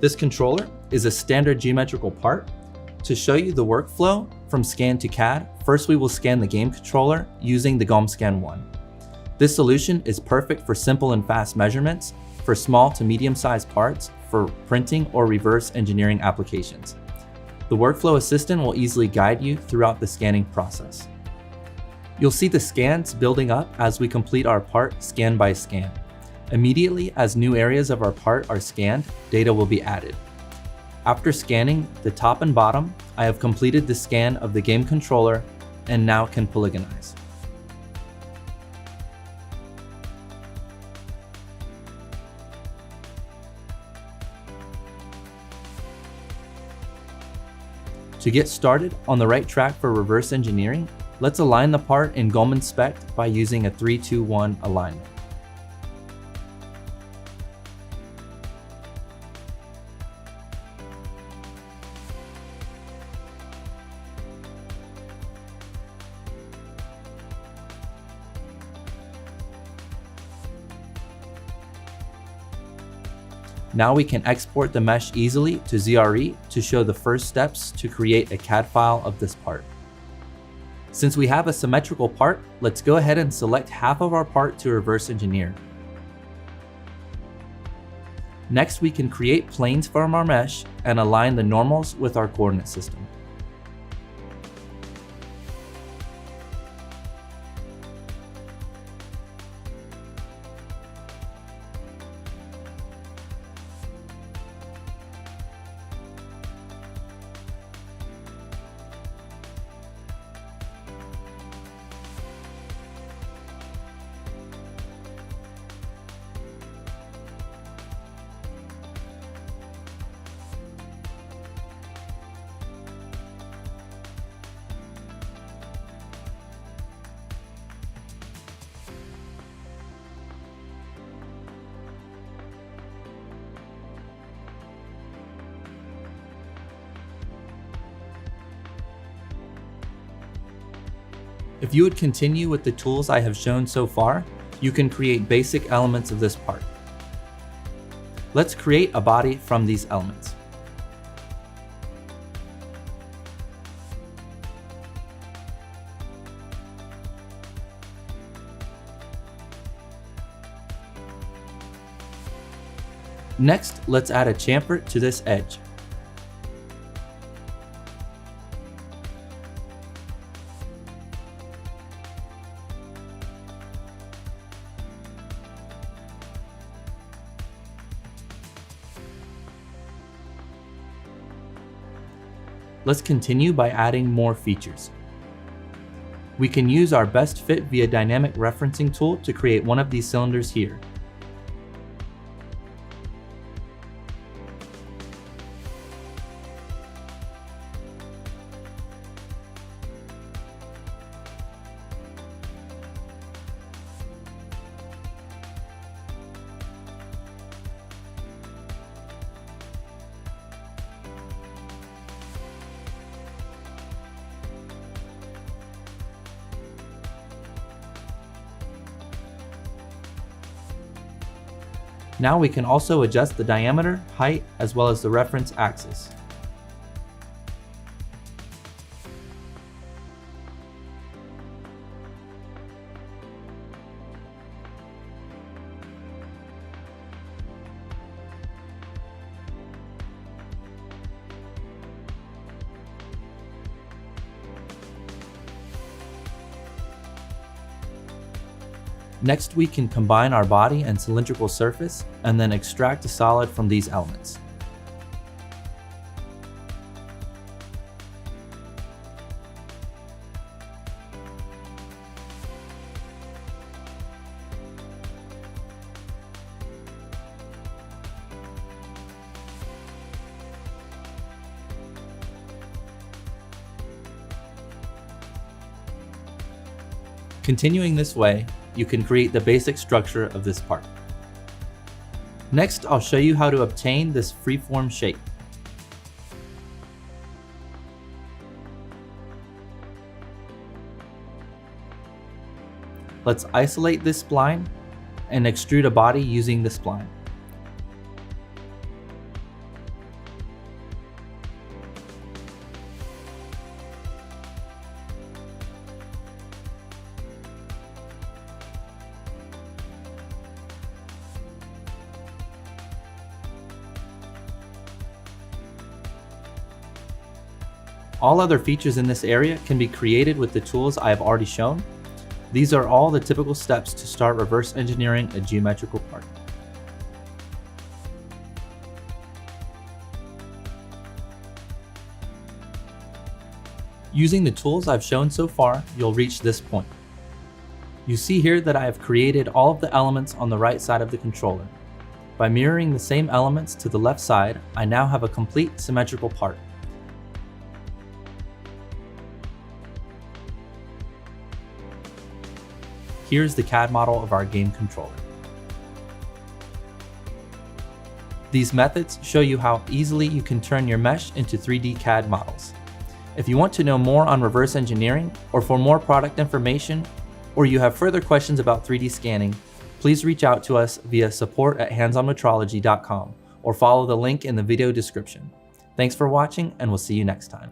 This controller is a standard geometrical part. To show you the workflow from scan to CAD, first we will scan the game controller using the GOM-Scan 1. This solution is perfect for simple and fast measurements, for small to medium-sized parts, for printing or reverse engineering applications. The workflow assistant will easily guide you throughout the scanning process. You'll see the scans building up as we complete our part scan by scan. Immediately as new areas of our part are scanned, data will be added. After scanning the top and bottom, I have completed the scan of the game controller and now can polygonize. To get started on the right track for reverse engineering, let's align the part in GOM Inspect by using a 3-2-1 alignment. Now we can export the mesh easily to ZRE to show the first steps to create a CAD file of this part. Since we have a symmetrical part, let's go ahead and select half of our part to reverse engineer. Next, we can create planes from our mesh and align the normals with our coordinate system. If you would continue with the tools I have shown so far, you can create basic elements of this part. Let's create a body from these elements. Next, let's add a chamfer to this edge. Let's continue by adding more features. We can use our best fit via dynamic referencing tool to create one of these cylinders here. Now we can also adjust the diameter, height, as well as the reference axis. Next, we can combine our body and cylindrical surface and then extract a solid from these elements. Continuing this way, you can create the basic structure of this part. Next, I'll show you how to obtain this freeform shape. Let's isolate this spline and extrude a body using the spline. All other features in this area can be created with the tools I have already shown. These are all the typical steps to start reverse engineering a geometrical part. Using the tools I've shown so far, you'll reach this point. You see here that I have created all of the elements on the right side of the controller. By mirroring the same elements to the left side, I now have a complete symmetrical part. Here's the CAD model of our game controller. These methods show you how easily you can turn your mesh into 3D CAD models. If you want to know more on reverse engineering, or for more product information, or you have further questions about 3D scanning, please reach out to us via support@handsonmetrology.com or follow the link in the video description. Thanks for watching, and we'll see you next time.